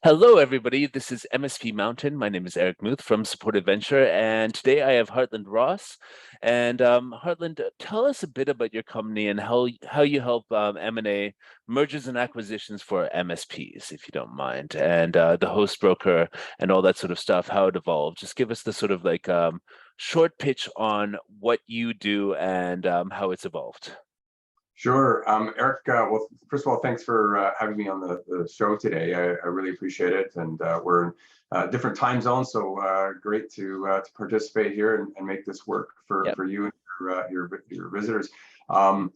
Hello, everybody. This is MSP Mountain. My name is Eric Muth from Supported Venture, and today I have Hartland Ross. And Hartland, tell us a bit about your company and how you help M&A mergers and acquisitions for MSPs, if you don't mind, and the host broker and all that sort of stuff, how it evolved. Just give us the sort of like short pitch on what you do and how it's evolved. Sure. Eric, well, first of all, thanks for having me on the show today. I really appreciate it. And we're in different time zones, so great to participate here and make this work for you and your visitors. To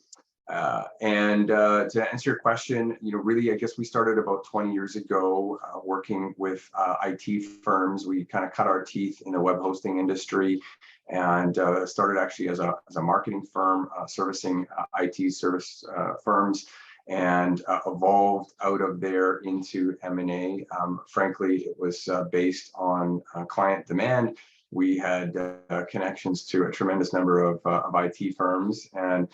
answer your question, really, I guess we started about 20 years ago working with IT firms. We kind of cut our teeth in the web hosting industry and started actually as a marketing firm servicing IT service firms, and evolved out of there into M&A. Frankly, it was based on client demand. We had connections to a tremendous number of IT firms, and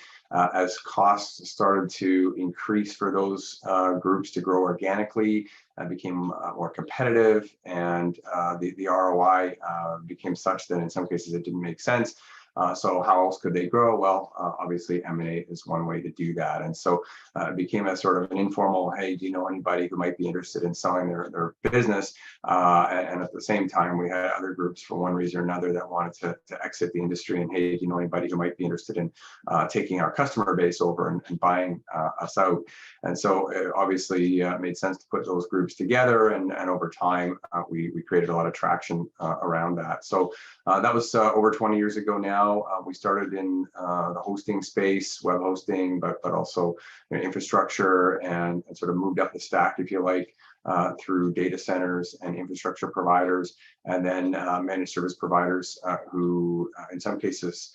as costs started to increase for those groups to grow organically, became more competitive, and the ROI became such that in some cases it didn't make sense. So how else could they grow? Well, obviously M&A is one way to do that. And so it became a sort of an informal, hey, do you know anybody who might be interested in selling their business? And at the same time, we had other groups for one reason or another that wanted to exit the industry. And hey, do you know anybody who might be interested in taking our customer base over and buying us out? And so it obviously made sense to put those groups together. And over time, we created a lot of traction around that. So that was over 20 years ago now. We started in the hosting space, web hosting, but also infrastructure, and sort of moved up the stack, if you like, through data centers and infrastructure providers, and then managed service providers who, in some cases,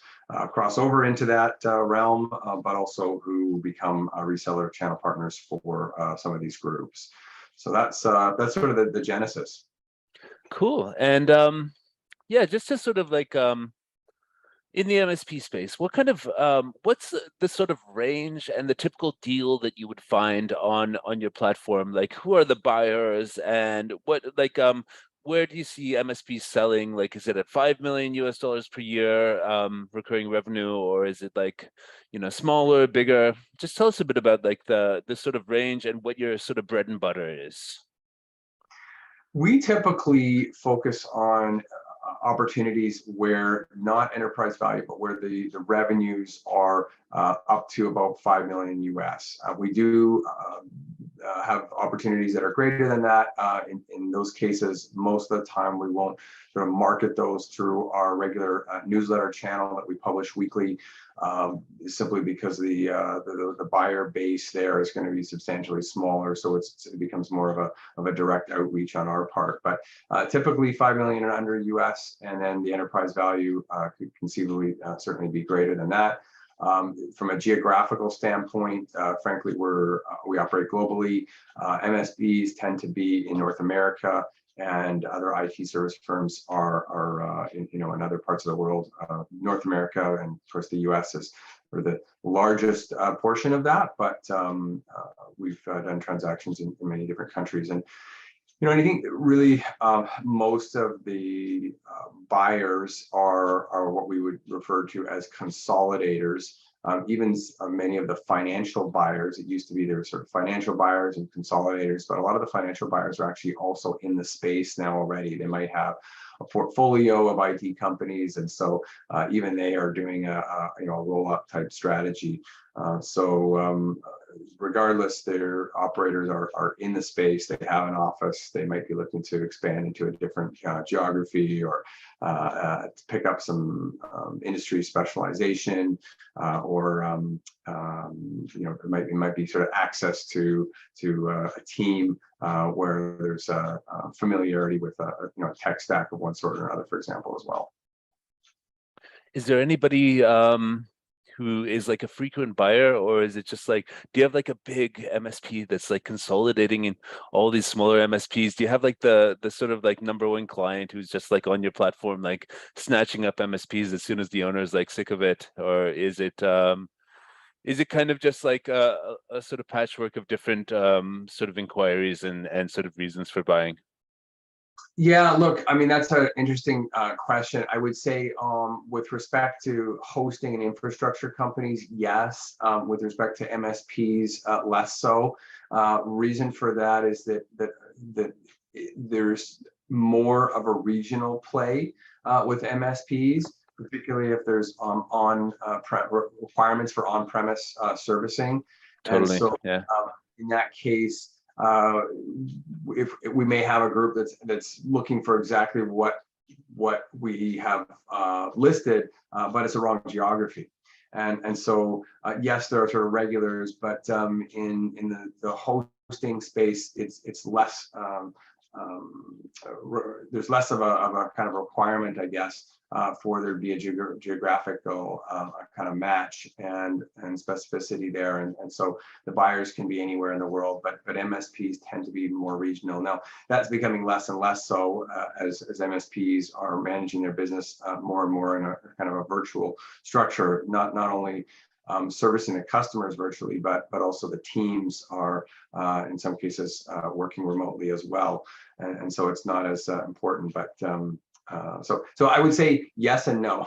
cross over into that realm, but also who become reseller channel partners for some of these groups. So that's sort of the genesis. Cool. And yeah, just to sort of like in the MSP space, what kind of what's the sort of range and the typical deal that you would find on your platform? Like, who are the buyers, and what where do you see MSPs selling? Like, is it at $5 million per year recurring revenue, or is it like, smaller, bigger? Just tell us a bit about like the sort of range and what your sort of bread and butter is. We typically focus on opportunities where not enterprise value, but where the revenues are up to about $5 million US. We do have opportunities that are greater than that. In those cases, most of the time we won't sort of market those through our regular newsletter channel that we publish weekly, simply because the buyer base there is going to be substantially smaller, so it becomes more of a direct outreach on our part. But typically $5 million and under US, and then the enterprise value could conceivably certainly be greater than that. From a geographical standpoint, frankly, we operate globally. MSPs tend to be in North America, and other IT service firms are in other parts of the world. North America, and of course the US is the largest portion of that, but we've done transactions in many different countries. And I think really most of the buyers are what we would refer to as consolidators. Even many of the financial buyers, it used to be there were sort of financial buyers and consolidators, but a lot of the financial buyers are actually also in the space now already. They might have a portfolio of IT companies, and so even they are doing a roll-up type strategy. Regardless, their operators are in the space. They have an office. They might be looking to expand into a different geography, or to pick up some industry specialization, or it might be sort of access to a team where there's a familiarity with a tech stack of one sort or another, for example, as well. Is there anybody who is like a frequent buyer, or is it just like, do you have like a big MSP that's like consolidating in all these smaller MSPs? Do you have like the sort of like number one client who's just like on your platform, like snatching up MSPs as soon as the owner is like sick of it? Or is it Is it kind of just like a sort of patchwork of different sort of inquiries and sort of reasons for buying? Yeah, look, I mean, that's an interesting question. I would say with respect to hosting and infrastructure companies, yes. With respect to MSPs, less so. Reason for that is that there's more of a regional play with MSPs, particularly if there's requirements for on-premise servicing. And Totally. so Yeah. in that case, uh, if we may have a group that's looking for exactly what we have listed, but it's a wrong geography. And so yes, there are sort of regulars, but in the hosting space, it's less. There's less of a kind of requirement, I guess, for there to be a geographical kind of match and specificity there, and so the buyers can be anywhere in the world, but MSPs tend to be more regional. Now that's becoming less and less so as MSPs are managing their business more and more in a kind of a virtual structure, not only servicing the customers virtually, but also the teams are in some cases working remotely as well, and so it's not as important. But so I would say yes and no.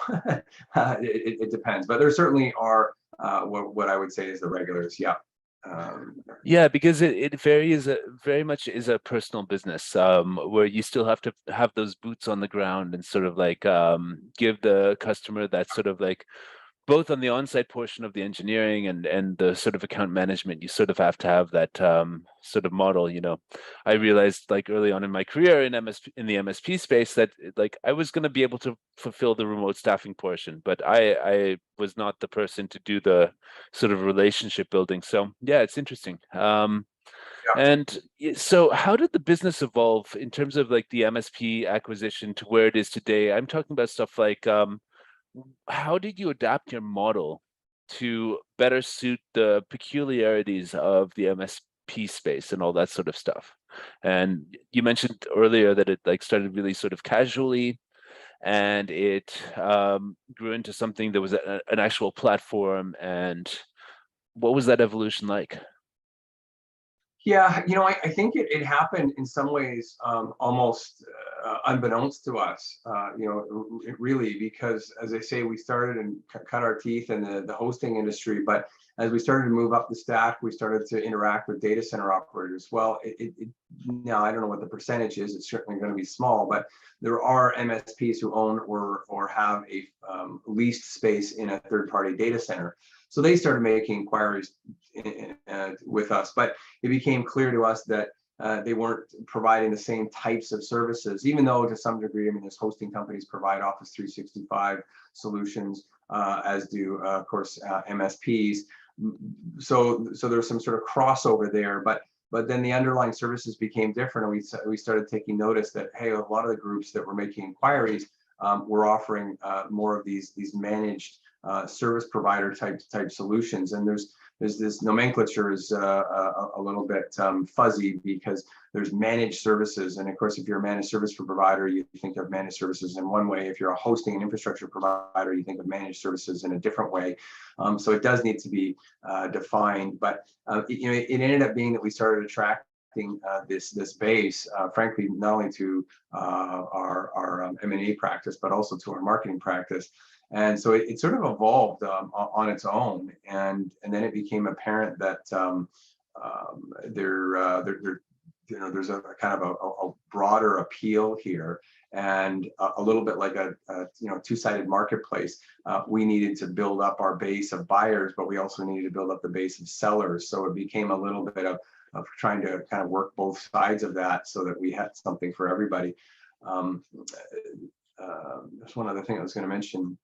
It depends, but there certainly are what I would say is the regulars. Yeah. Yeah, because it very much is a personal business, where you still have to have those boots on the ground and sort of like give the customer that sort of like, both on the on-site portion of the engineering and the sort of account management, you sort of have to have that sort of model. I realized like early on in my career in the MSP space that like I was going to be able to fulfill the remote staffing portion, but I was not the person to do the sort of relationship building. So yeah, it's interesting. And so how did the business evolve in terms of like the MSP acquisition to where it is today? I'm talking about stuff like how did you adapt your model to better suit the peculiarities of the MSP space and all that sort of stuff? And you mentioned earlier that it like started really sort of casually, and it grew into something that was an actual platform. And what was that evolution like? Yeah, I think it happened in some ways almost unbeknownst to us, it really, because as I say, we started and cut our teeth in the hosting industry, but as we started to move up the stack, we started to interact with data center operators. Well, now I don't know what the percentage is, it's certainly going to be small, but there are MSPs who own or have a leased space in a third-party data center. So they started making inquiries with us, but it became clear to us that they weren't providing the same types of services, even though to some degree, I mean, there's hosting companies provide Office 365 solutions, as do, of course, MSPs. So there's some sort of crossover there, but then the underlying services became different, and we started taking notice that, hey, a lot of the groups that were making inquiries were offering more of these managed service provider type solutions, and there's this nomenclature is a little bit fuzzy, because there's managed services, and of course, if you're a managed service provider, you think of managed services in one way. If you're a hosting and infrastructure provider, you think of managed services in a different way. So it does need to be defined, but it ended up being that we started attracting this base, frankly, not only to our M&A practice, but also to our marketing practice. And so it sort of evolved on its own, and then it became apparent that there's a kind of a broader appeal here, and a little bit like a two-sided marketplace. We needed to build up our base of buyers, but we also needed to build up the base of sellers. So it became a little bit of trying to kind of work both sides of that, so that we had something for everybody. There's one other thing I was going to mention.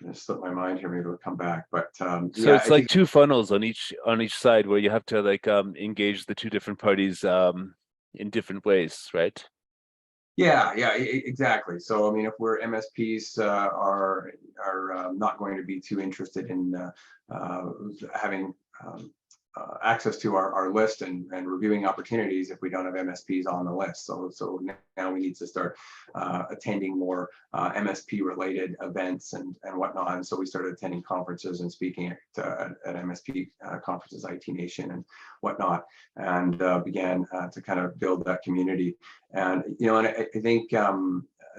It slipped my mind here. Maybe it'll come back. But So yeah, it's like two funnels on each side, where you have to like engage the two different parties in different ways, right? yeah, exactly. So I mean, if we're MSPs are not going to be too interested in having access to our list and reviewing opportunities if we don't have MSPs on the list. So now we need to start attending more MSP related events and whatnot. And so we started attending conferences and speaking at MSP conferences, IT Nation and whatnot, and began to kind of build that community. And and I think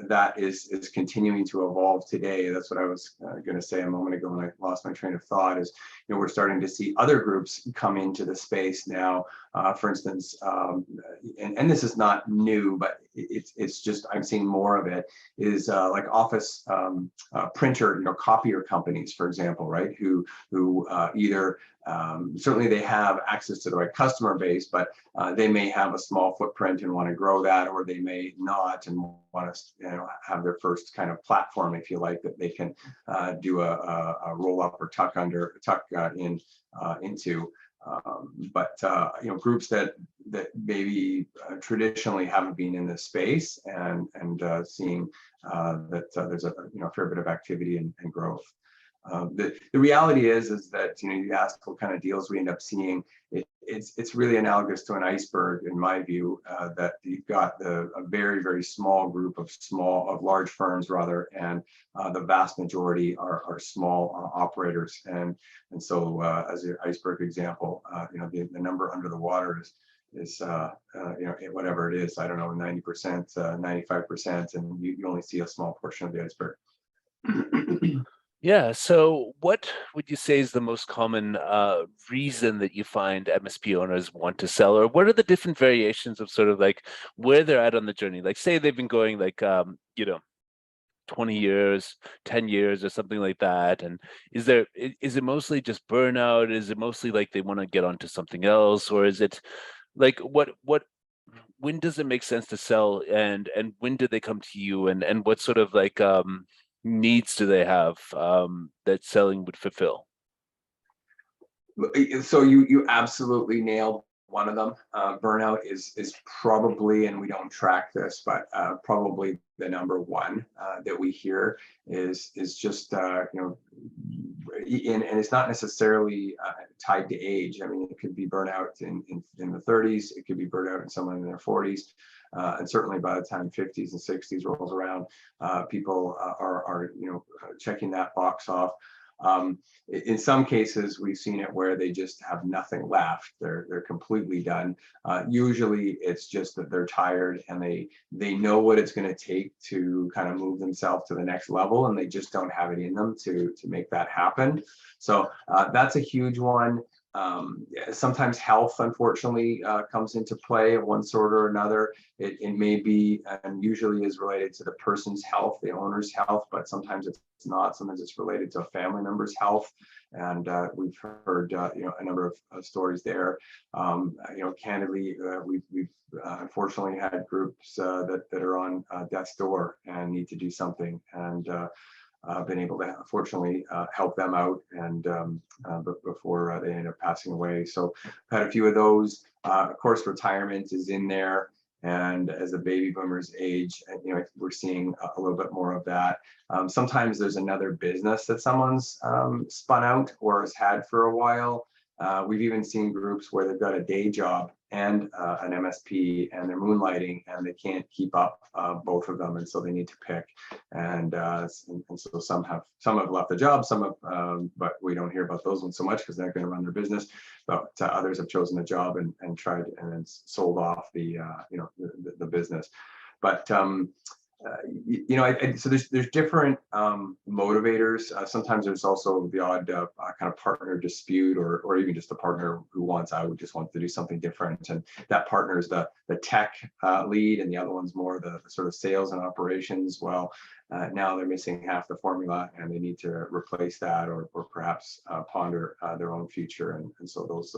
that is continuing to evolve today. That's what I was going to say a moment ago when I lost my train of thought. Is we're starting to see other groups come into the space now. For instance, and this is not new, but it's just I'm seeing more of it. Is like office printer, copier companies, for example, right? Who either certainly they have access to the right customer base, but they may have a small footprint and want to grow that, or they may not and want to have their first kind of platform, if you like, that they can do a roll up or tuck into. But groups that maybe traditionally haven't been in this space and seeing that there's a fair bit of activity and growth. The reality is that you ask what kind of deals we end up seeing. It's really analogous to an iceberg in my view. That you've got a very, very small group of large firms rather, and the vast majority are small operators. And so as an iceberg example, the number under the water is whatever it is, I don't know, 90%, 95%, and you only see a small portion of the iceberg. Yeah. So what would you say is the most common reason that you find MSP owners want to sell, or what are the different variations of sort of like where they're at on the journey? Like say they've been going like, 20 years, 10 years or something like that. And is it mostly just burnout? Is it mostly like they want to get onto something else? Or is it like when does it make sense to sell, and when do they come to you, and what sort of like needs do they have that selling would fulfill? So you absolutely nailed one of them. Burnout is probably, and we don't track this, but probably the number one that we hear is just and it's not necessarily tied to age. I mean, it could be burnout in the 30s. It could be burnout in someone in their 40s. And certainly by the time 50s and 60s rolls around, people are checking that box off. In some cases, we've seen it where they just have nothing left. They're completely done. Usually, it's just that they're tired and they know what it's going to take to kind of move themselves to the next level, and they just don't have it in them to make that happen. So that's a huge one. Sometimes health, unfortunately, comes into play of one sort or another. It may be, and usually is related to the person's health, the owner's health, but sometimes it's not. Sometimes it's related to a family member's health. And we've heard, a number of stories there. Candidly, we've unfortunately had groups that are on death's door and need to do something. And been able to fortunately help them out and before they end up passing away. So I've had a few of those. Of course, retirement is in there, and as the baby boomers age, we're seeing a little bit more of that. Sometimes there's another business that someone's spun out or has had for a while. We've even seen groups where they've got a day job and an MSP, and they're moonlighting, and they can't keep up both of them, and so they need to pick. And so some have left the job, some have, but we don't hear about those ones so much because they're not going to run their business. But others have chosen the job and tried and then sold off the business. But so there's different motivators. Sometimes there's also the odd kind of partner dispute, or even just a partner who wants out, just wants to do something different, and that partner is the tech lead, and the other one's more the sort of sales and operations. Well, now they're missing half the formula, and they need to replace that, or perhaps ponder their own future, and so those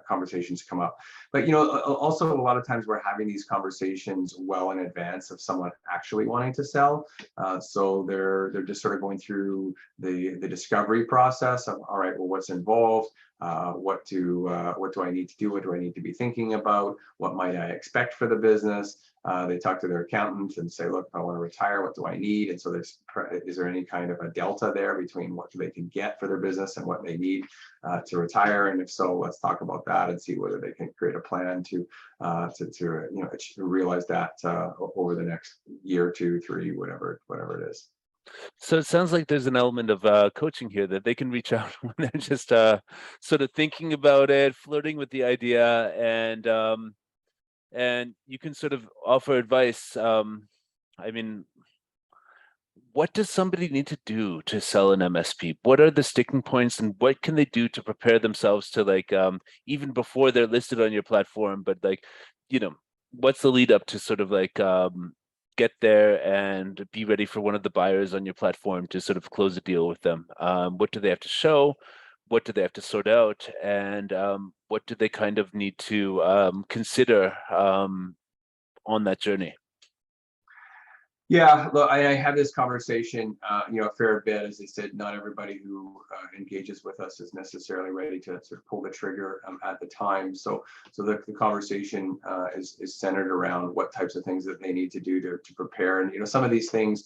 conversations come up. But also a lot of times we're having these conversations well in advance of someone actually wanting to sell. So they're just sort of going through the discovery process of, all right, well, what's involved? what do I need to do? What do I need to be thinking about? What might I expect for the business? They talk to their accountant and say, look, if I want to retire, what do I need? And so is there any kind of a delta there between what they can get for their business and what they need to retire? And if so, let's talk about that and see whether they can create a plan to realize that over the next year, 2, 3, whatever it is. So it sounds like there's an element of coaching here, that they can reach out when they're just sort of thinking about it, flirting with the idea, and you can sort of offer advice. I mean, what does somebody need to do to sell an MSP? What are the sticking points, and what can they do to prepare themselves to, like, even before they're listed on your platform, but like, what's the lead up to sort of like get there and be ready for one of the buyers on your platform to sort of close a deal with them? What do they have to show? What do they have to sort out? And what do they kind of need to consider on that journey? Yeah, look, I have this conversation, a fair bit. As I said, not everybody who engages with us is necessarily ready to sort of pull the trigger at the time. So the conversation is centered around what types of things that they need to do to prepare. And some of these things,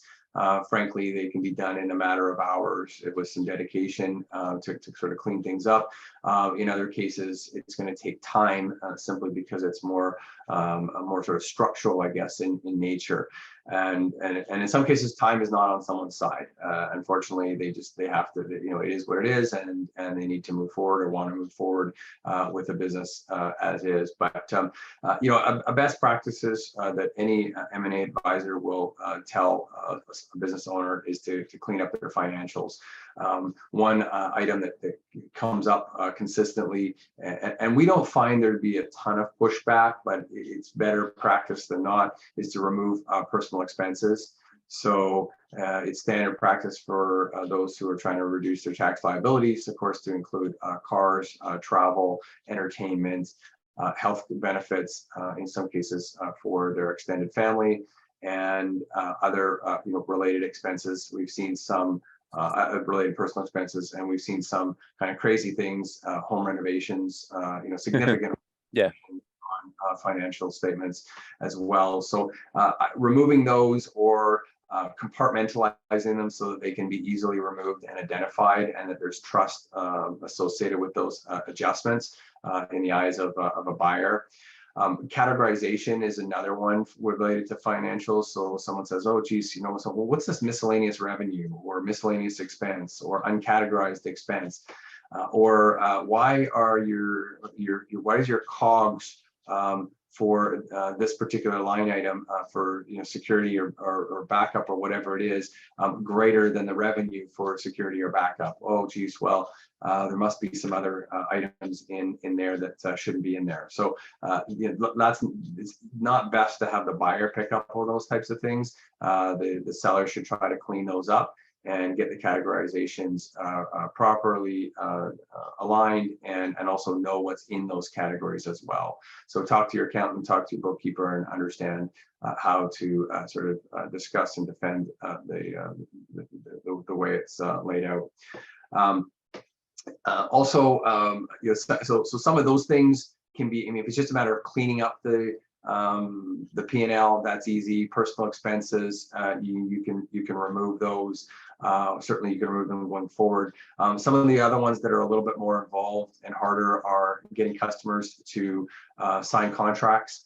frankly, they can be done in a matter of hours with some dedication to sort of clean things up. In other cases, it's going to take time simply because it's more sort of structural, I guess, in nature. And in some cases, time is not on someone's side. Unfortunately, they have to, it is what it is, and they need to move forward or want to move forward with the business as is. But a best practices that any M&A advisor will tell a business owner is to clean up their financials. One item that comes up consistently, and we don't find there to be a ton of pushback, but it's better practice than not, is to remove personal expenses. So it's standard practice for those who are trying to reduce their tax liabilities, of course, to include cars, travel, entertainment, health benefits, in some cases for their extended family, and other related expenses. We've seen some related personal expenses, and we've seen some kind of crazy things, home renovations, significant Yeah. on financial statements as well. So removing those or compartmentalizing them so that they can be easily removed and identified, and that there's trust associated with those adjustments in the eyes of a buyer. Categorization is another one related to financials. So someone says, oh, geez, so well, what's this miscellaneous revenue or miscellaneous expense or uncategorized expense? Or why is your COGS for this particular line item for security or backup or whatever it is greater than the revenue for security or backup? Oh, geez, well, there must be some other items in there that shouldn't be in there. So it's not best to have the buyer pick up all those types of things. The seller should try to clean those up and get the categorizations properly aligned, and also know what's in those categories as well. So talk to your accountant, talk to your bookkeeper, and understand how to sort of discuss and defend the way it's laid out. So some of those things can be, if it's just a matter of cleaning up the P&L, that's easy. Personal expenses, you can remove those. Certainly you can remove them going forward. Some of the other ones that are a little bit more involved and harder are getting customers to sign contracts.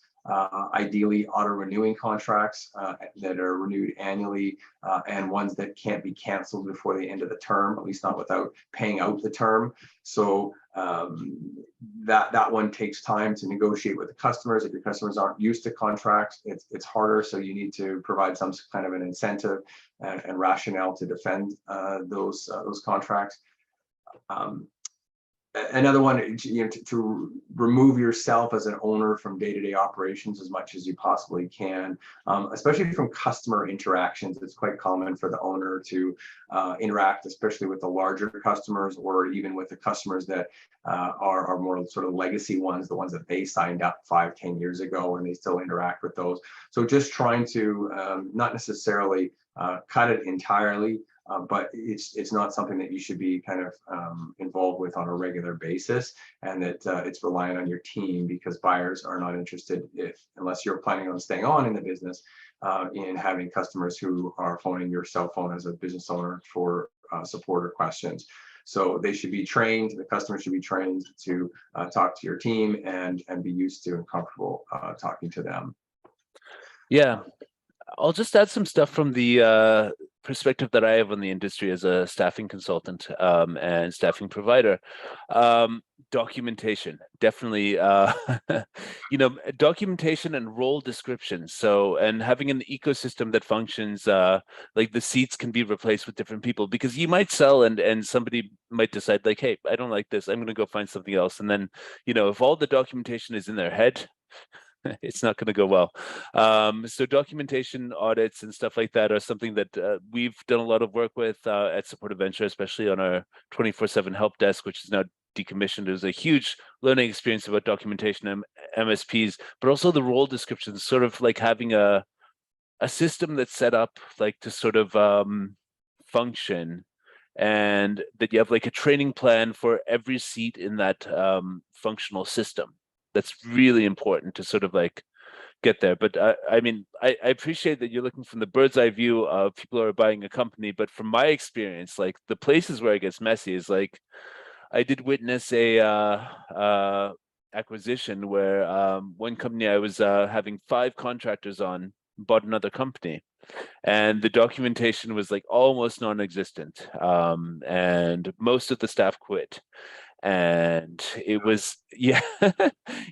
Ideally auto-renewing contracts that are renewed annually, and ones that can't be canceled before the end of the term, at least not without paying out the term. So that one takes time to negotiate with the customers. If your customers aren't used to contracts, it's harder. So you need to provide some kind of an incentive and rationale to defend those contracts. Another one, to remove yourself as an owner from day-to-day operations as much as you possibly can, especially from customer interactions. It's quite common for the owner to interact, especially with the larger customers, or even with the customers that are more sort of legacy ones, the ones that they signed up 5-10 years ago, and they still interact with those. So just trying to not necessarily cut it entirely, but it's not something that you should be kind of involved with on a regular basis, and that it's reliant on your team, because buyers are not interested, unless you're planning on staying on in the business, in having customers who are phoning your cell phone as a business owner for support or questions. So they should be trained, the customer should be trained to talk to your team and be used to and comfortable talking to them. Yeah, I'll just add some stuff from the perspective that I have on the industry as a staffing consultant and staffing provider. Documentation, definitely, documentation and role descriptions. So, and having an ecosystem that functions, like the seats can be replaced with different people, because you might sell and somebody might decide like, hey, I don't like this, I'm going to go find something else. And then, if all the documentation is in their head, it's not going to go well. So documentation audits and stuff like that are something that we've done a lot of work with at Support Venture, especially on our 24/7 help desk, which is now decommissioned. There's a huge learning experience about documentation and MSPs, but also the role descriptions, sort of like having a system that's set up like to sort of function, and that you have like a training plan for every seat in that functional system. That's really important to sort of like get there. But I mean, I appreciate that you're looking from the bird's eye view of people who are buying a company. But from my experience, like the places where it gets messy is like, I did witness a acquisition where one company I was having 5 contractors on bought another company, and the documentation was like almost non-existent, and most of the staff quit. And it was, yeah,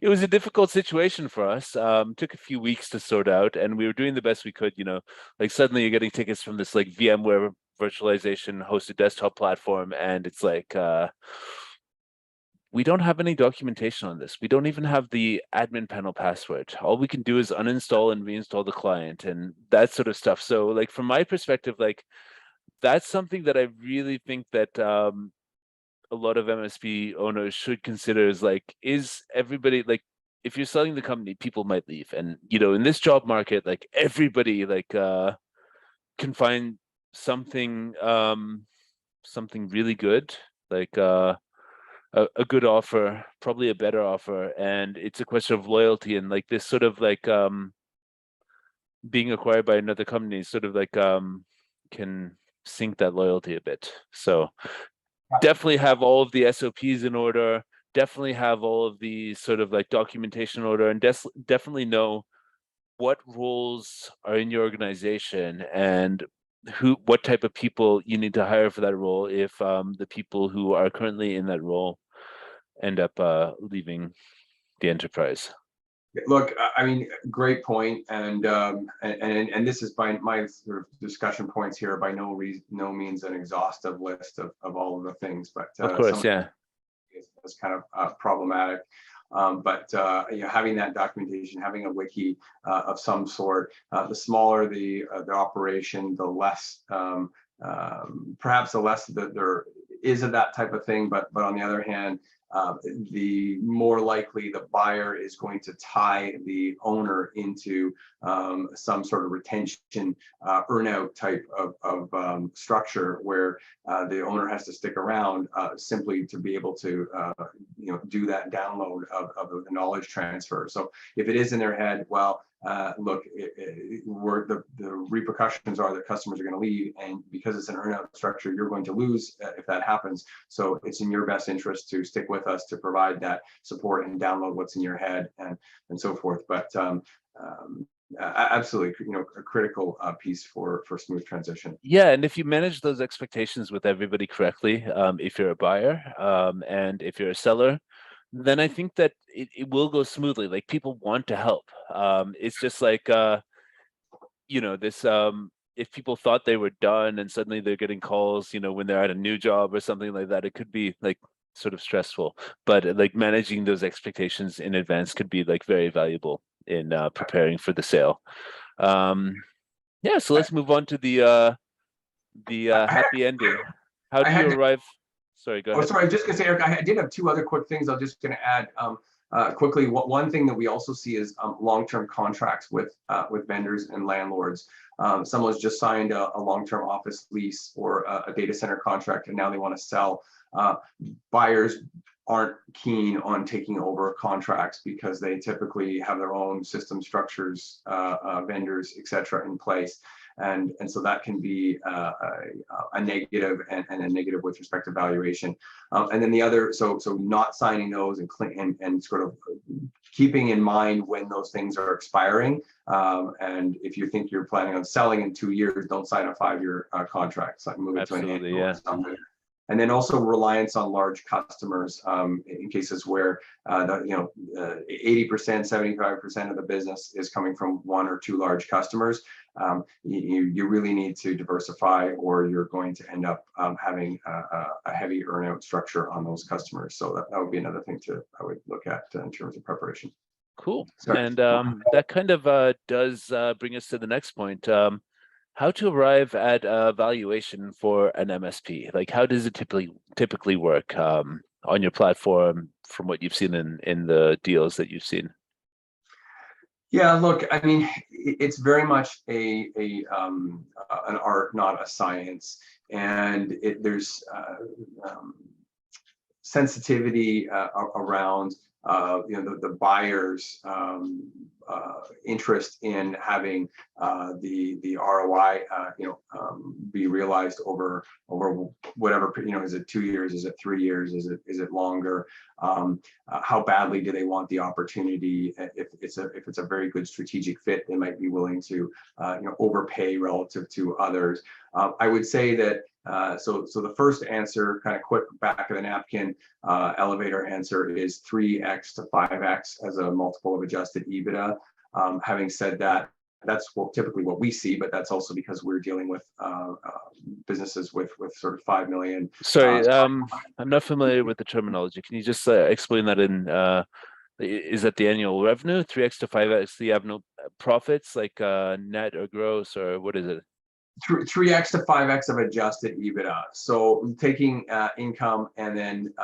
it was a difficult situation for us. Took a few weeks to sort out, and we were doing the best we could. Like suddenly you're getting tickets from this like VMware virtualization hosted desktop platform, and it's like, we don't have any documentation on this. We don't even have the admin panel password. All we can do is uninstall and reinstall the client and that sort of stuff. So like from my perspective, like that's something that I really think that a lot of MSP owners should consider, is like, is everybody, like, if you're selling the company, people might leave. And, in this job market, like everybody like can find something, something really good, like a good offer, probably a better offer. And it's a question of loyalty, and like this sort of like being acquired by another company sort of like can sink that loyalty a bit. So definitely have all of the SOPs in order, definitely have all of the sort of like documentation in order, and definitely know what roles are in your organization and what type of people you need to hire for that role if the people who are currently in that role end up leaving the enterprise. Look, I mean, great point, and this is by my sort of discussion points here, by no means an exhaustive list of all of the things, but Of course, yeah, is kind of problematic. But having that documentation, having a wiki of some sort, the smaller the operation, the less perhaps the less that there is of that type of thing. But on the other hand, the more likely the buyer is going to tie the owner into some sort of retention earnout type of structure, where the owner has to stick around simply to be able to do that download of the knowledge transfer. So if it is in their head, well, look, the repercussions are that customers are going to leave, and because it's an earnout structure, you're going to lose if that happens. So it's in your best interest to stick with us to provide that support and download what's in your head and so forth. But absolutely, a critical piece for smooth transition. Yeah, and if you manage those expectations with everybody correctly, if you're a buyer and if you're a seller, then I think that it will go smoothly. Like people want to help. It's just like this if people thought they were done and suddenly they're getting calls, when they're at a new job or something like that, it could be like sort of stressful. But like managing those expectations in advance could be like very valuable in preparing for the sale. Yeah, so let's move on to the happy ending. How do you arrive? Sorry, go ahead. Oh, sorry, I'm just gonna say, Eric, I did have 2 other quick things I was just gonna add. quickly, one thing that we also see is long-term contracts with vendors and landlords. Someone's just signed a long-term office lease or a data center contract, and now they want to sell. Buyers aren't keen on taking over contracts because they typically have their own system structures, vendors, etc. in place. And so that can be a negative and a negative with respect to valuation. And then the other, so not signing those and sort of keeping in mind when those things are expiring. And if you think you're planning on selling in 2 years, don't sign a 5-year contract. So move it to an annual or something. And then also reliance on large customers in cases where 80%, 75% of the business is coming from 1 or 2 large customers. You really need to diversify, or you're going to end up having a heavy earnout structure on those customers. So that would be another thing I would look at in terms of preparation. Cool. Sorry. And that kind of does bring us to the next point. How to arrive at a valuation for an MSP? Like, how does it typically work on your platform from what you've seen in the deals that you've seen? Yeah, look, I mean, it's very much an art, not a science, and there's sensitivity around the buyer's interest in having the ROI be realized over whatever, is it 2 years, is it 3 years, is it longer? How badly do they want the opportunity? If it's a very good strategic fit, they might be willing to overpay relative to others. I would say that so the first answer, kind of quick back of the napkin elevator answer, is 3x to 5x as a multiple of adjusted EBITDA. Having said that, that's typically what we see, but that's also because we're dealing with businesses with sort of 5 million. Sorry, I'm not familiar with the terminology. Can you just explain that is that the annual revenue, 3x to 5x, the annual profits, like net or gross, or what is it? 3x to 5x of adjusted EBITDA. So taking income and then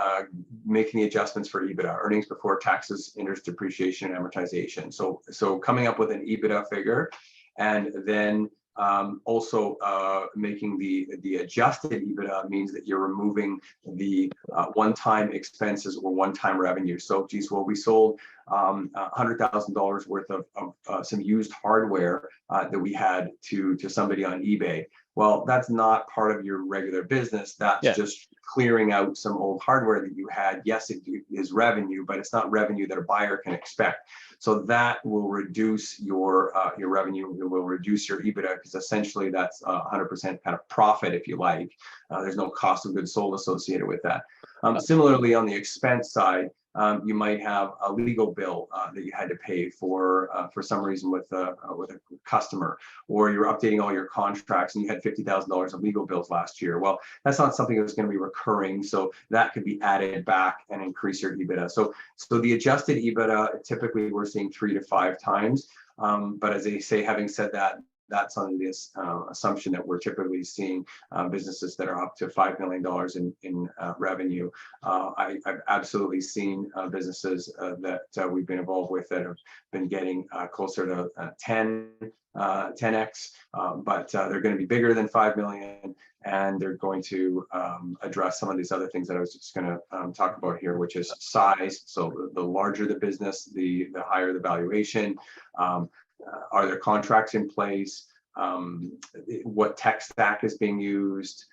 making the adjustments for EBITDA, earnings before taxes, interest, depreciation, and amortization. So coming up with an EBITDA figure, and then also making the adjusted EBITDA means that you're removing the one-time expenses or one-time revenue. So, geez, well, we sold $100,000 worth of some used hardware that we had to somebody on eBay. Well, that's not part of your regular business. That's just clearing out some old hardware that you had. Yes, it is revenue, but it's not revenue that a buyer can expect. So that will reduce your revenue. It will reduce your EBITDA, because essentially that's 100% kind of profit, if you like. There's no cost of goods sold associated with that. Similarly, on the expense side, you might have a legal bill that you had to pay for some reason with a customer, or you're updating all your contracts and you had $50,000 of legal bills last year. Well, that's not something that's going to be recurring, so that could be added back and increase your EBITDA. So the adjusted EBITDA, typically we're seeing 3 to 5 times. But as they say, having said that, that's on this assumption that we're typically seeing businesses that are up to $5 million in revenue. I've absolutely seen businesses that we've been involved with that have been getting closer to 10x, but they're going to be bigger than 5 million, and they're going to address some of these other things that I was just going to talk about here, which is size. So the larger the business, the higher the valuation. Are there contracts in place? What tech stack is being used?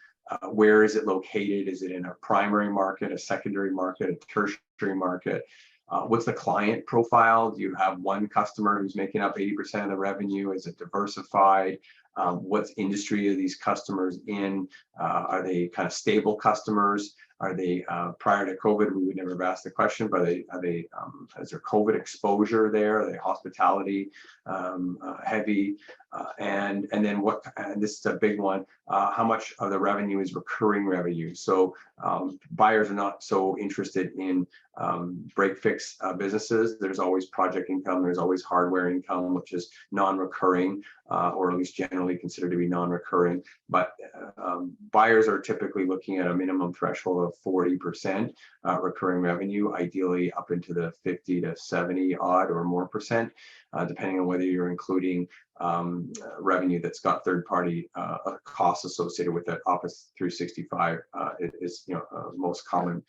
Where is it located? Is it in a primary market, a secondary market, a tertiary market? What's the client profile? Do you have one customer who's making up 80% of the revenue? Is it diversified? What industry are these customers in? Are they kind of stable customers? Are they prior to COVID? We would never have asked the question, but is there COVID exposure there? Are they hospitality heavy? And then what? And this is a big one. How much of the revenue is recurring revenue? So buyers are not so interested in break fix businesses. There's always project income. There's always hardware income, which is non-recurring, or at least generally considered to be non-recurring. But buyers are typically looking at a minimum threshold about 40% recurring revenue, ideally up into the 50 to 70 odd or more percent, depending on whether you're including revenue that's got third-party costs associated with it. Office 365 is most common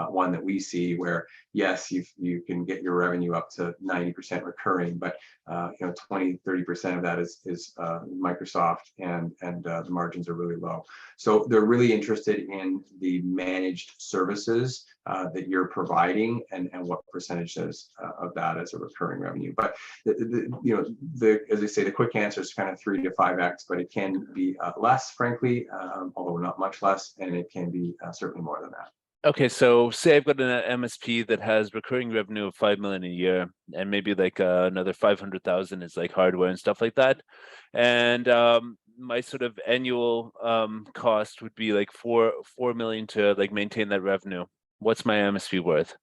one that we see, where yes, you can get your revenue up to 90% recurring, but 20-30% of that is Microsoft, and the margins are really low. So they're really interested in the managed services that you're providing, and what percentages of that as a recurring revenue. But as I say, the quick answer is kind of 3 to 5x, but it can be less, frankly, although not much less, and it can be certainly more than that. Okay, so say I've got an MSP that has recurring revenue of 5 million a year, and maybe like another 500,000 is like hardware and stuff like that, and my sort of annual cost would be like 4 million to like maintain that revenue. What's my MSP worth?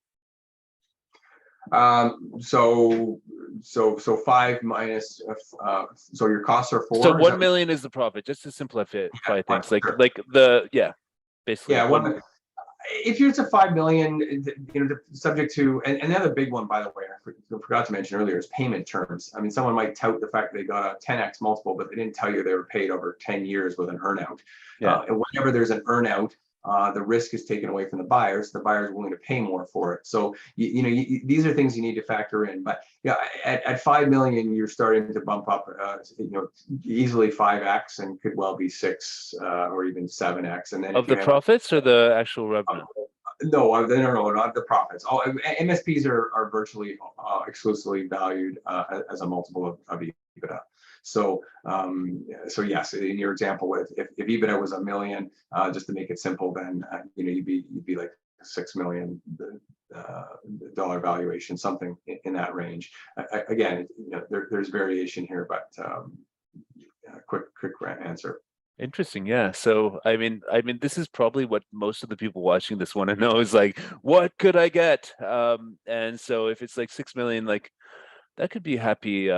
So 5 minus, so your costs are 4. So 1 million is the profit, just to simplify things. Sure. Basically. Yeah, if it's a 5 million, subject to, and the other big one, by the way, I forgot to mention earlier, is payment terms. I mean, someone might tout the fact they got a 10x multiple, but they didn't tell you they were paid over 10 years with an earnout. Yeah. And whenever there's an earnout, the risk is taken away from the buyers. The buyers are willing to pay more for it. So these are things you need to factor in. But at 5 million, you're starting to bump up, easily 5x, and could well be 6 or even 7x. And then of the profits or the actual revenue? No, not the profits. MSPs are virtually exclusively valued as a multiple of EBITDA. So yes, in your example, if EBITDA was $1 million, just to make it simple, then you'd be like $6 million dollar valuation, something in that range. Again, there's variation here, but quick answer. Interesting. Yeah. So I mean, this is probably what most of the people watching this want to know, is like, what could I get? And so if it's like 6 million, like that could be happy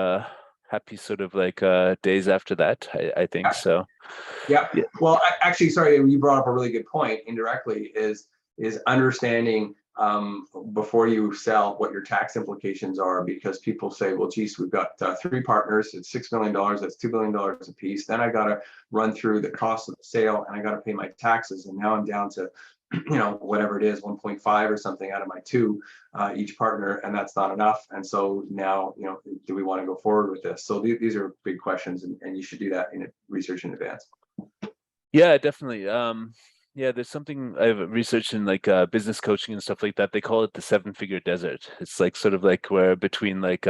sort of like days after that, I think. So yeah. Well, actually, sorry, you brought up a really good point indirectly, is understanding before you sell what your tax implications are, because people say, well, geez, we've got 3 partners, it's $6 million, that's $2 billion a piece. Then I got to run through the cost of the sale, and I got to pay my taxes, and now I'm down to whatever it is, 1.5 or something out of my 2 each partner, and that's not enough. And so now, do we want to go forward with this? So these are big questions, and you should do that in research in advance. Yeah, definitely. Yeah, there's something I've researched in like business coaching and stuff like that. They call it the 7-figure desert. It's like sort of like where between like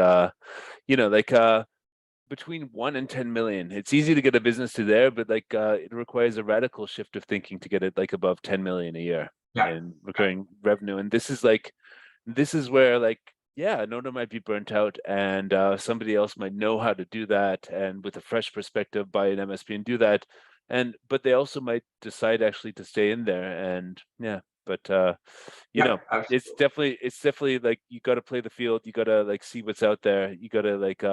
between 1 and 10 million, it's easy to get a business to there, but like it requires a radical shift of thinking to get it like above 10 million a year in recurring revenue. And this is where like, yeah, Nona might be burnt out, and somebody else might know how to do that, and with a fresh perspective buy an MSP and do that. But they also might decide actually to stay in there, and it's definitely like, you got to play the field, you got to like see what's out there, you got to like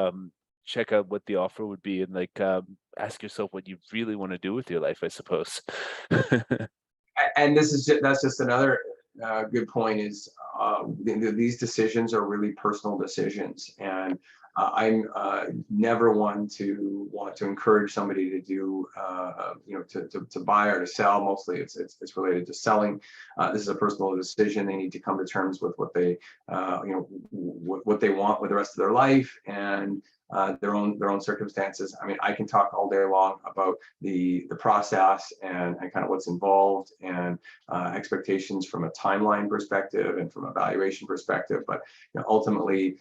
check out what the offer would be, and like ask yourself what you really want to do with your life, I suppose. And that's just another good point, is these decisions are really personal decisions, and I'm never one to want to encourage somebody to do to buy or to sell. Mostly it's related to selling. This is a personal decision. They need to come to terms with what they what they want with the rest of their life, and their own circumstances. I mean, I can talk all day long about the process and kind of what's involved, and expectations from a timeline perspective and from a valuation perspective. But ultimately,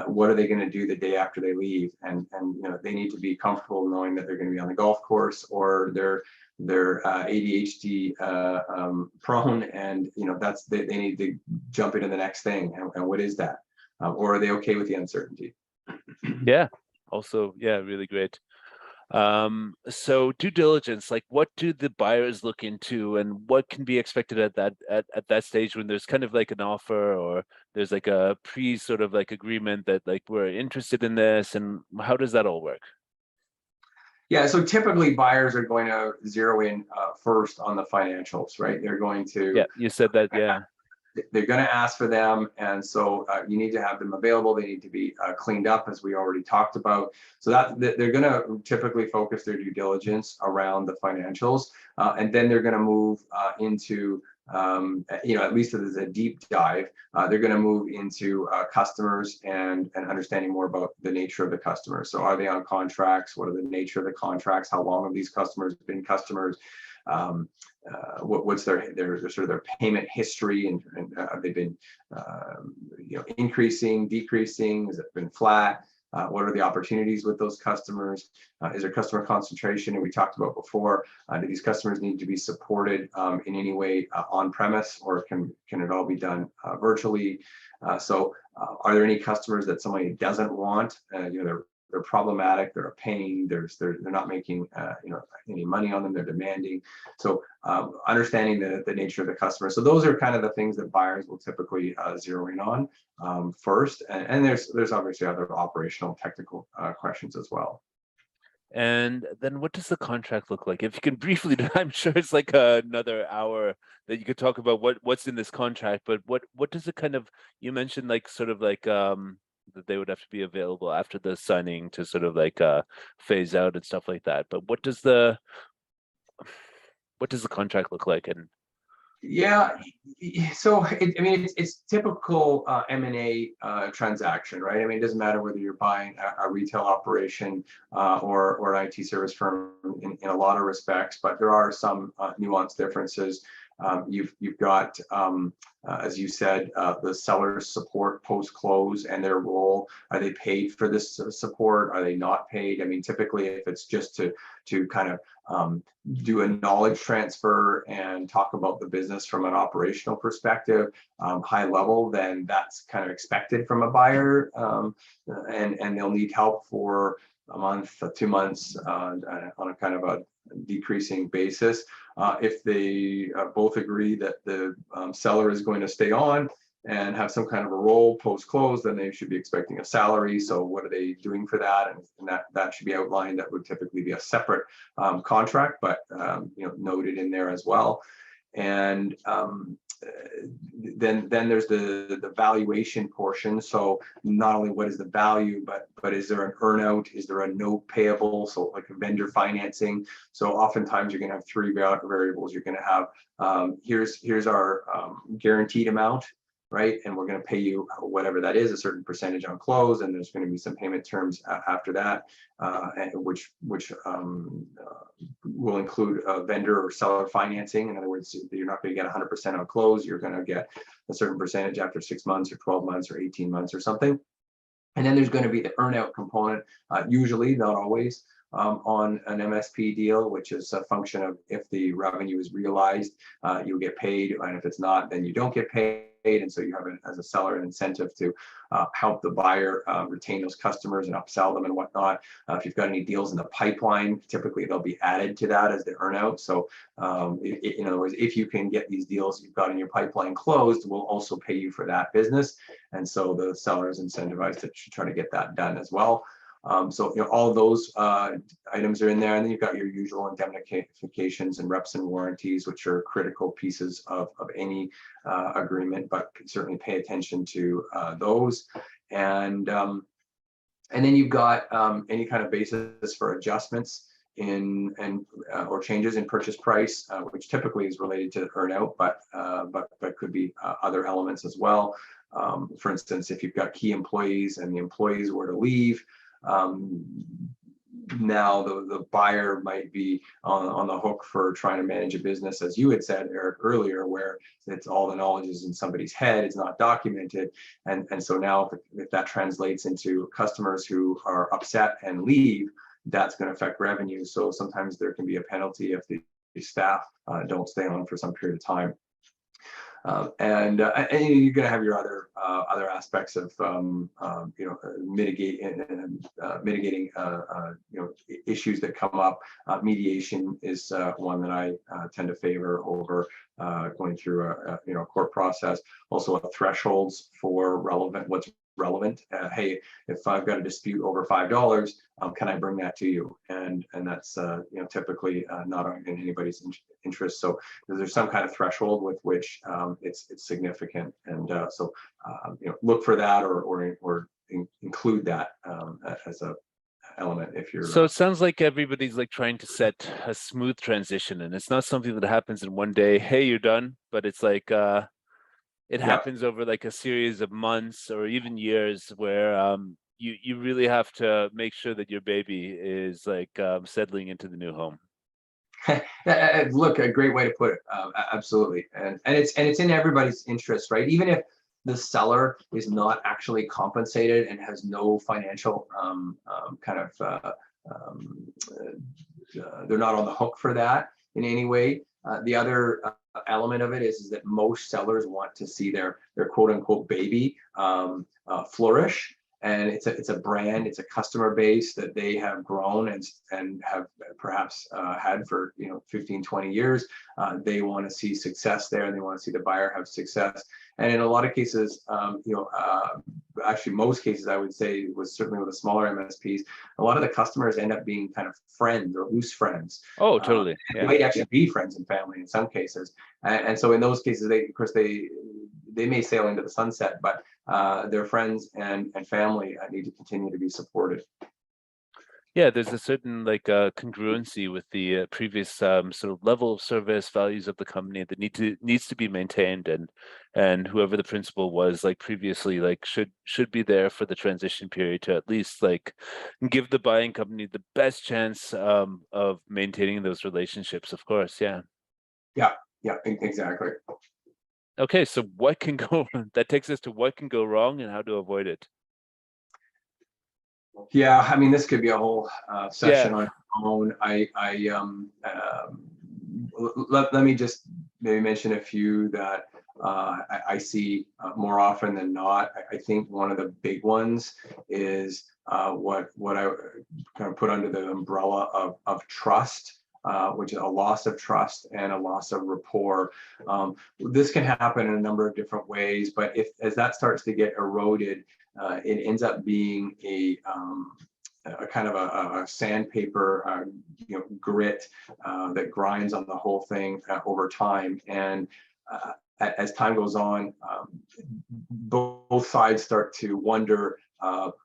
what are they going to do the day after they leave? And they need to be comfortable knowing that they're going to be on the golf course, or they're ADHD prone, and they need to jump into the next thing. And what is that? Or are they okay with the uncertainty? Yeah. Also, yeah, really great. So due diligence, like what do the buyers look into, and what can be expected at that stage when there's kind of like an offer, or there's like a sort of like agreement that like we're interested in this, and how does that all work? Yeah, so typically buyers are going to zero in first on the financials, right? They're going Yeah, to you said that. Yeah. they're going to ask for them, and so you need to have them available. They need to be cleaned up, as we already talked about. So that they're going to typically focus their due diligence around the financials, and then they're going to move into at least as a deep dive, they're going to move into customers and understanding more about the nature of the customers. So are they on contracts? What are the nature of the contracts? How long have these customers been customers? What's their sort of their payment history, and have they been increasing, decreasing? Has it been flat? What are the opportunities with those customers? Is there customer concentration? And we talked about before, do these customers need to be supported in any way on premise, or can it all be done virtually? So are there any customers that somebody doesn't want? They're problematic, they're a pain, they're not making any money on them, they're demanding. So understanding the nature of the customer. So those are kind of the things that buyers will typically zero in on first. And there's obviously other operational technical questions as well. And then what does the contract look like? If you can briefly, I'm sure it's like another hour that you could talk about what's in this contract, but what does it kind of, you mentioned like sort of like that they would have to be available after the signing to sort of like phase out and stuff like that. But what does the contract look like? And Yeah, so it's typical M&A transaction, right? I mean, it doesn't matter whether you're buying a retail operation or an IT service firm in a lot of respects, but there are some nuanced differences. You've got, as you said, the seller's support post-close and their role. Are they paid for this support? Are they not paid? I mean, typically, if it's just to kind of do a knowledge transfer and talk about the business from an operational perspective, high level, then that's kind of expected from a buyer, and they'll need help for a month, 2 months on a kind of a decreasing basis. If they both agree that the seller is going to stay on and have some kind of a role post-close, then they should be expecting a salary. So what are they doing for that? And that should be outlined. That would typically be a separate contract, but noted in there as well. And then there's the valuation portion. So not only what is the value, but is there an earnout? Is there a note payable? So like a vendor financing. So oftentimes you're going to have three variables. You're going to have here's our guaranteed amount, right? And we're going to pay you whatever that is, a certain percentage on close, and there's going to be some payment terms after that, which will include vendor or seller financing. In other words, you're not going to get 100% on close. You're going to get a certain percentage after 6 months or 12 months or 18 months or something. And then there's going to be the earnout component, usually, not always, on an MSP deal, which is a function of if the revenue is realized, you'll get paid, and if it's not, then you don't get paid. And so you have, as a seller, an incentive to help the buyer retain those customers and upsell them and whatnot. If you've got any deals in the pipeline, typically they'll be added to that as the earnout. So in other words, if you can get these deals you've got in your pipeline closed, we'll also pay you for that business. And so the seller is incentivized to try to get that done as well. So all those items are in there, and then you've got your usual indemnifications and reps and warranties, which are critical pieces of any agreement, but can certainly pay attention to those. And then you've got any kind of basis for adjustments or changes in purchase price, which typically is related to the earnout, but could be other elements as well. For instance, if you've got key employees and the employees were to leave, now the buyer might be on the hook for trying to manage a business, as you had said, Eric, earlier, where it's all the knowledge is in somebody's head, it's not documented. And so now if that translates into customers who are upset and leave, that's going to affect revenue. So sometimes there can be a penalty if the staff don't stay on for some period of time. And you're going to have your other aspects of mitigating issues that come up. Mediation is one that I tend to favor over going through a court process. Also, thresholds for what's relevant. Hey, if I've got a dispute over $5, can I bring that to you? And that's typically not in anybody's interest. So there's some kind of threshold with which it's significant, and so look for that or include that as a element if you're. So it sounds like everybody's like trying to set a smooth transition, and it's not something that happens in one day. Hey, you're done, but it's like it happens over like a series of months or even years where you really have to make sure that your baby is like settling into the new home. Look, a great way to put it. Absolutely, and it's in everybody's interest, right? Even if the seller is not actually compensated and has no financial they're not on the hook for that in any way. The other element of it is that most sellers want to see their quote unquote baby flourish. And it's a brand, it's a customer base that they have grown and have perhaps had for 15, 20 years. They want to see success there, and they want to see the buyer have success. And in a lot of cases, actually most cases, I would say, was certainly with the smaller MSPs, a lot of the customers end up being kind of friends or loose friends. Oh, totally. They might actually be friends and family in some cases. And so in those cases, they may sail into the sunset, but their friends and family need to continue to be supported. Yeah, there's a certain like congruency with the previous sort of level of service, values of the company that needs to be maintained, and whoever the principal was like previously like should be there for the transition period to at least like give the buying company the best chance of maintaining those relationships. Of course, yeah. Yeah, exactly. Okay, so what can go that takes us to what can go wrong and how to avoid it. Yeah, I mean, this could be a whole session Yeah. on its own. Let me just maybe mention a few that I see more often than not. I think one of the big ones is what I kind of put under the umbrella of trust. Which is a loss of trust and a loss of rapport. This can happen in a number of different ways, but as that starts to get eroded, it ends up being a kind of a sandpaper, grit that grinds on the whole thing over time. And as time goes on, both sides start to wonder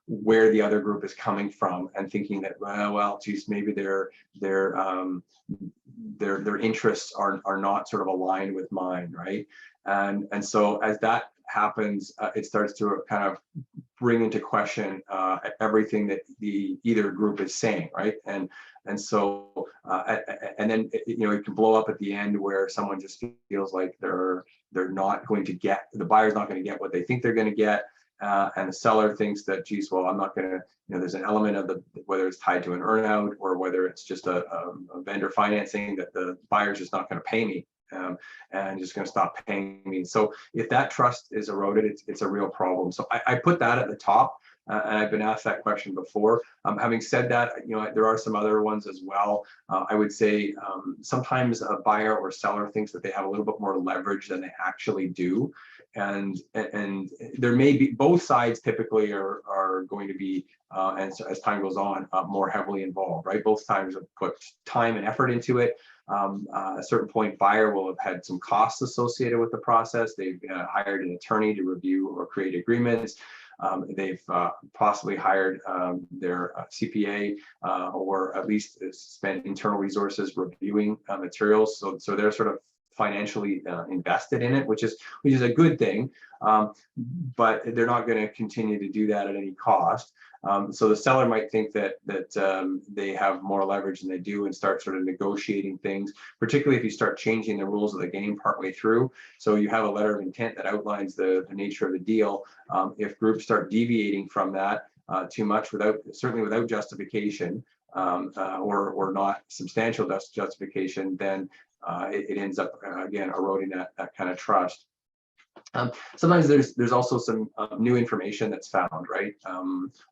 where the other group is coming from, and thinking that well, geez, maybe their interests are not sort of aligned with mine, right? And so as that happens, it starts to kind of bring into question everything that either group is saying, right? And so and then it can blow up at the end where someone just feels like they're not going to get, the buyer's not going to get what they think they're going to get. And the seller thinks that, geez, well, I'm not going to, there's an element of whether it's tied to an earnout or whether it's just a vendor financing, that the buyer's just not going to pay me and just going to stop paying me. So if that trust is eroded, it's a real problem. So I put that at the top. And I've been asked that question before. Having said that, there are some other ones as well. I would say sometimes a buyer or seller thinks that they have a little bit more leverage than they actually do. And there may be, both sides typically are going to be, and so as time goes on, more heavily involved, right? Both sides have put time and effort into it. At a certain point, buyer will have had some costs associated with the process. They've hired an attorney to review or create agreements. They've possibly hired their CPA or at least spent internal resources reviewing materials. So they're sort of financially invested in it, which is a good thing, but they're not going to continue to do that at any cost. So the seller might think that they have more leverage than they do, and start sort of negotiating things, particularly if you start changing the rules of the game partway through. So you have a letter of intent that outlines the nature of the deal. If groups start deviating from that too much, certainly without justification, or not substantial justification, then it ends up again eroding that kind of trust. Sometimes there's also some new information that's found, right?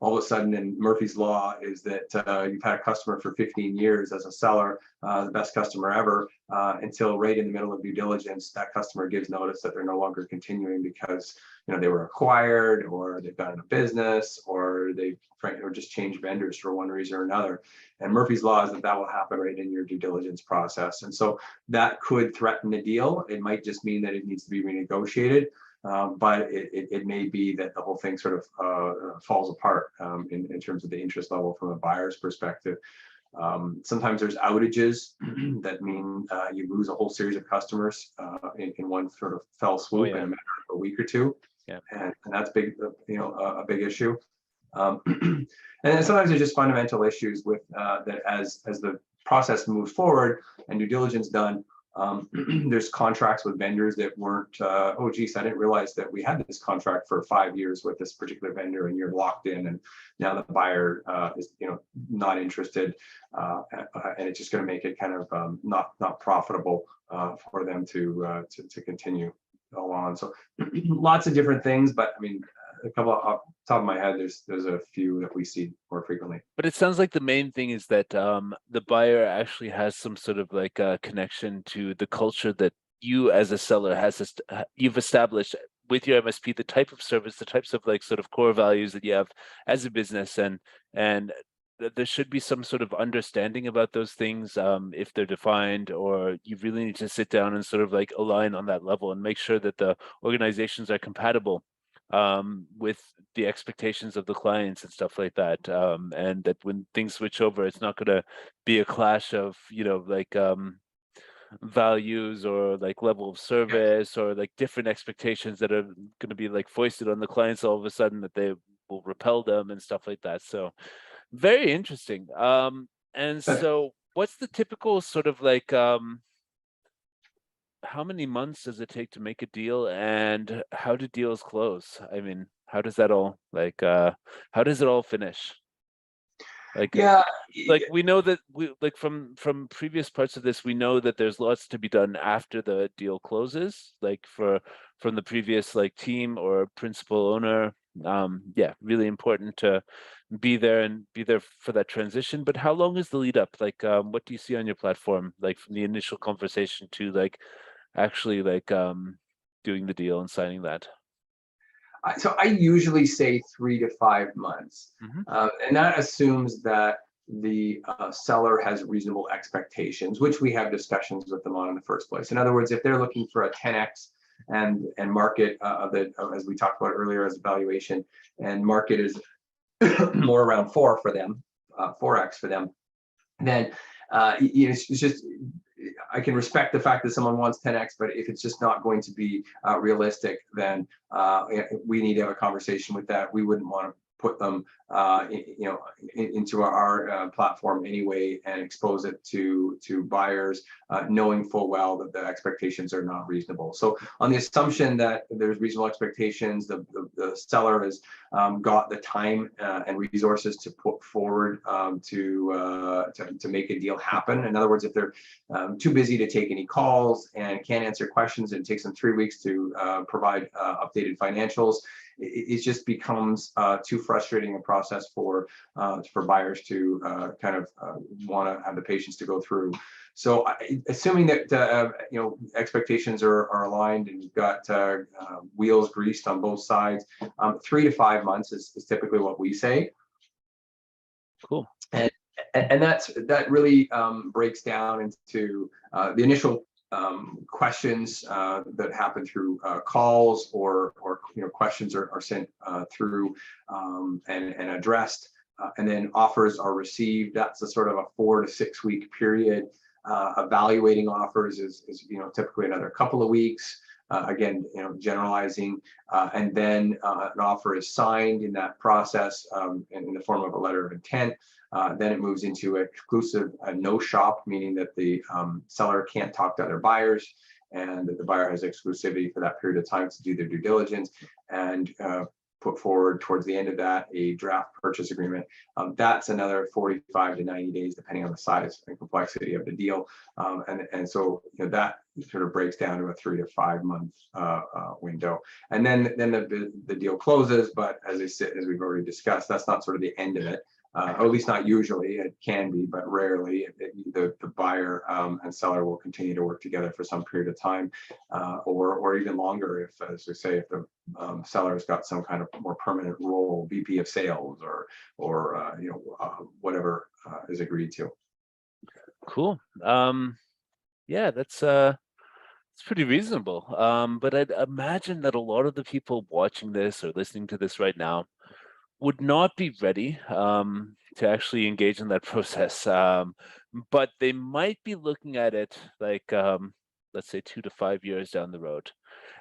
All of a sudden, in Murphy's Law is that you've had a customer for 15 years as a seller, the best customer ever, until right in the middle of due diligence, that customer gives notice that they're no longer continuing because they were acquired, or they've gone into business, or they frankly or just changed vendors for one reason or another. And Murphy's Law is that will happen right in your due diligence process. And so that could threaten the deal. It might just mean that it needs to be renegotiated. But it may be that the whole thing sort of falls apart in terms of the interest level from a buyer's perspective. Sometimes there's outages that mean you lose a whole series of customers in one sort of fell swoop in a matter of a week or two. Yeah. And that's big, a big issue. And then sometimes there's just fundamental issues with that as the process moves forward and due diligence done. There's contracts with vendors that weren't, oh geez, I didn't realize that we had this contract for 5 years with this particular vendor, and you're locked in, and now the buyer is not interested, and it's just going to make it kind of not profitable for them to continue along. So lots of different things, but I mean, a couple off the top of my head, there's a few that we see more frequently. But it sounds like the main thing is that the buyer actually has some sort of like a connection to the culture that you as a seller you've established with your MSP, the type of service, the types of like sort of core values that you have as a business, and there should be some sort of understanding about those things if they're defined, or you really need to sit down and sort of like align on that level and make sure that the organizations are compatible with the expectations of the clients and stuff like that, and that when things switch over, it's not going to be a clash of like values or like level of service or like different expectations that are going to be like foisted on the clients all of a sudden, that they will repel them and stuff like that. So very interesting. And so what's the typical sort of like how many months does it take to make a deal, and how do deals close? I mean, how does that all like how does it all finish? Like, like we know that like from previous parts of this, we know that there's lots to be done after the deal closes, like from the previous like team or principal owner. Yeah, really important to be there for that transition. But how long is the lead up? Like, what do you see on your platform, like from the initial conversation to like actually like doing the deal and signing that? So I usually say 3 to 5 months, and that assumes that the seller has reasonable expectations, which we have discussions with them on in the first place. In other words, if they're looking for a 10x and market as we talked about earlier as a valuation, and market is more around 4 for them, 4x for them, then it's just, I can respect the fact that someone wants 10x, but if it's just not going to be realistic, then we need to have a conversation with that. We wouldn't want to put them into our platform anyway and expose it to buyers, knowing full well that the expectations are not reasonable. So on the assumption that there's reasonable expectations, the seller has got the time and resources to put forward to make a deal happen. In other words, if they're too busy to take any calls and can't answer questions, and it takes them 3 weeks to provide updated financials, it just becomes too frustrating a process for buyers to kind of want to have the patience to go through. So assuming that expectations are aligned and you've got wheels greased on both sides, 3 to 5 months is typically what we say. Cool. And that really breaks down into the initial questions that happen through calls or questions are sent through and addressed, and then offers are received. That's a sort of a 4 to 6 week period. Evaluating offers is typically another couple of weeks. Again, generalizing, and then an offer is signed in that process in the form of a letter of intent. Then it moves into exclusive no shop, meaning that the seller can't talk to other buyers, and that the buyer has exclusivity for that period of time to do their due diligence and put forward towards the end of that a draft purchase agreement. That's another 45 to 90 days, depending on the size and complexity of the deal. And so that sort of breaks down to a 3 to 5 month window. And then the deal closes, but as we've already discussed, that's not sort of the end of it. or at least not usually. It can be, but rarely. The buyer and seller will continue to work together for some period of time, or even longer if, as we say, if the seller's got some kind of more permanent role, VP of sales, or whatever is agreed to. Cool. Yeah, that's it's pretty reasonable. But I'd imagine that a lot of the people watching this or listening to this right now would not be ready to actually engage in that process. But they might be looking at it like, let's say 2 to 5 years down the road.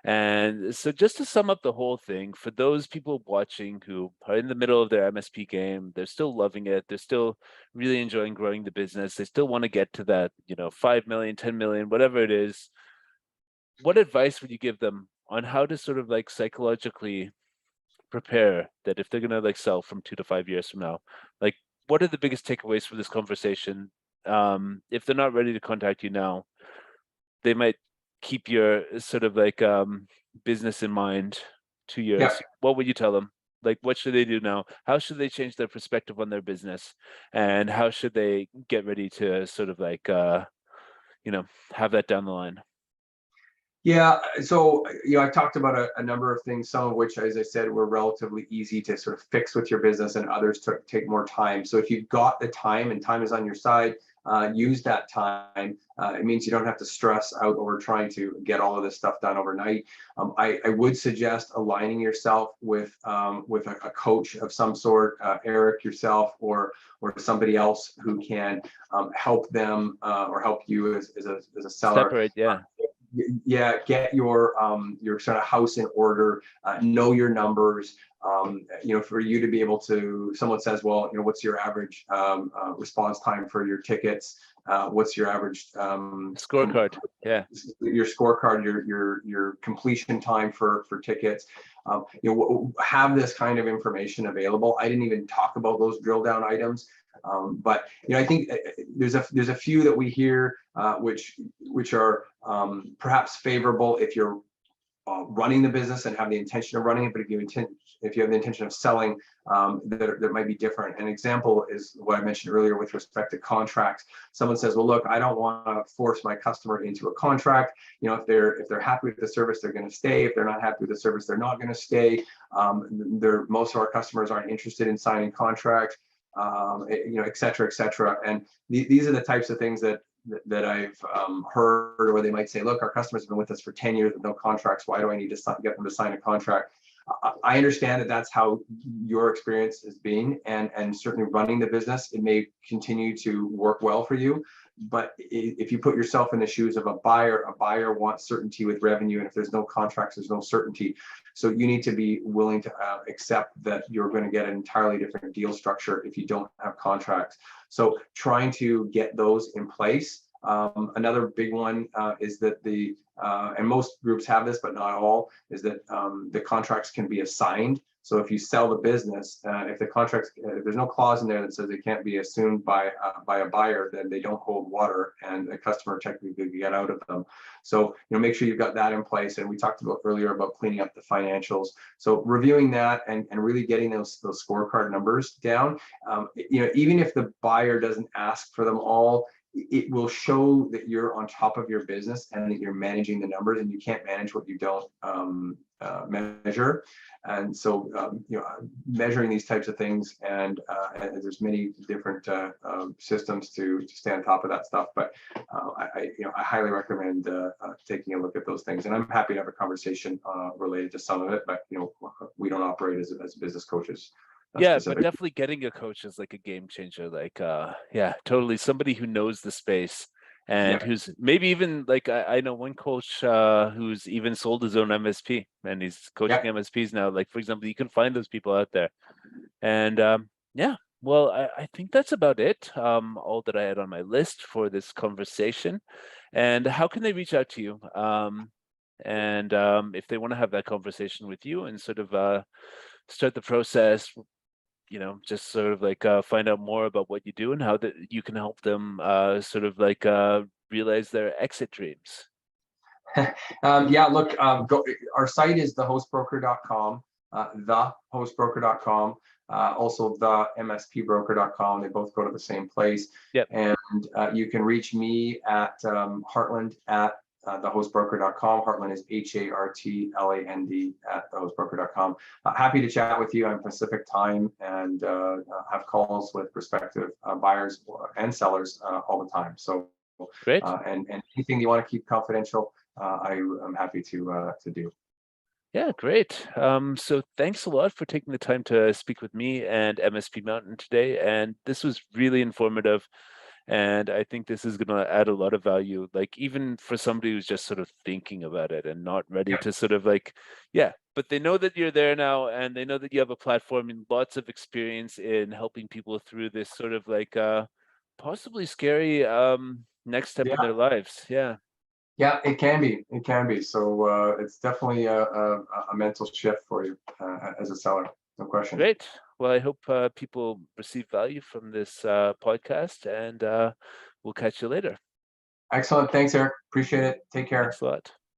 And so just to sum up the whole thing, for those people watching who are in the middle of their MSP game, they're still loving it, they're still really enjoying growing the business, they still want to get to that, 5 million, 10 million, whatever it is, what advice would you give them on how to sort of like psychologically prepare that if they're going to like sell from 2 to 5 years from now, like what are the biggest takeaways for this conversation? If they're not ready to contact you now, they might keep your sort of like business in mind 2 years. Yeah. What would you tell them? Like, what should they do now? How should they change their perspective on their business? And how should they get ready to sort of like, have that down the line? Yeah, so I talked about a number of things, some of which, as I said, were relatively easy to sort of fix with your business, and others take more time. So if you've got the time and time is on your side, use that time. It means you don't have to stress out over trying to get all of this stuff done overnight. I would suggest aligning yourself with a coach of some sort, Eric, yourself, or somebody else who can help them or help you as a seller. Separate, yeah. Yeah, get your sort of house in order, know your numbers. For you to be able to, someone says, well, what's your average response time for your tickets? What's your average scorecard? Yeah, your scorecard, your completion time for tickets. Have this kind of information available. I didn't even talk about those drill down items. But I think there's a few that we hear which are perhaps favorable if you're running the business and have the intention of running it, but if you have the intention of selling, that might be different. An example is what I mentioned earlier with respect to contracts. Someone says, well, look, I don't want to force my customer into a contract. If they're happy with the service, they're going to stay. If they're not happy with the service, they're not going to stay. Most of our customers aren't interested in signing contracts. Et cetera, et cetera. And these are the types of things that I've heard, where they might say, look, our customers have been with us for 10 years with no contracts. Why do I need to get them to sign a contract? I understand that that's how your experience has been, and certainly running the business, it may continue to work well for you. But if you put yourself in the shoes of a buyer wants certainty with revenue, and if there's no contracts, there's no certainty. So you need to be willing to accept that you're going to get an entirely different deal structure if you don't have contracts. So trying to get those in place. Another big one is that and most groups have this, but not all, is that the contracts can be assigned. So if you sell the business, if there's no clause in there that says they can't be assumed by a buyer, then they don't hold water, and the customer technically could get out of them. So make sure you've got that in place. And we talked earlier about cleaning up the financials. So reviewing that and really getting those scorecard numbers down. Even if the buyer doesn't ask for them all, it will show that you're on top of your business and that you're managing the numbers, and you can't manage what you don't measure. And so, measuring these types of things, and there's many different systems to stay on top of that stuff. But I highly recommend taking a look at those things. And I'm happy to have a conversation related to some of it, but we don't operate as business coaches. Yeah, but definitely getting a coach is like a game changer. Like, yeah, totally. Somebody who knows the space and who's maybe even like, I know one coach who's even sold his own MSP, and he's coaching MSPs now. Like, for example, you can find those people out there. And yeah, well, I think that's about it. All that I had on my list for this conversation. And how can they reach out to you? And if they want to have that conversation with you and sort of start the process, just sort of like find out more about what you do and how that you can help them sort of like realize their exit dreams. Look, our site is thehostbroker.com, thehostbroker.com. also the MSPbroker.com. They both go to the same place. Yep. And you can reach me at Hartland at thehostbroker.com. Hartland is Hartland at thehostbroker.com. Happy to chat with you on Pacific time and have calls with prospective buyers and sellers all the time. So, Great. and anything you want to keep confidential, I'm happy to do. Yeah, great. So thanks a lot for taking the time to speak with me and MSP Mountain today. And this was really informative. And I think this is going to add a lot of value, like even for somebody who's just sort of thinking about it and not ready to sort of like, yeah, but they know that you're there now and they know that you have a platform and lots of experience in helping people through this sort of like possibly scary next step in their lives. Yeah. Yeah, it can be. It can be. So it's definitely a mental shift for you as a seller. No question. Great. Well, I hope people receive value from this podcast, and we'll catch you later. Excellent. Thanks, Eric. Appreciate it. Take care. Thanks a lot.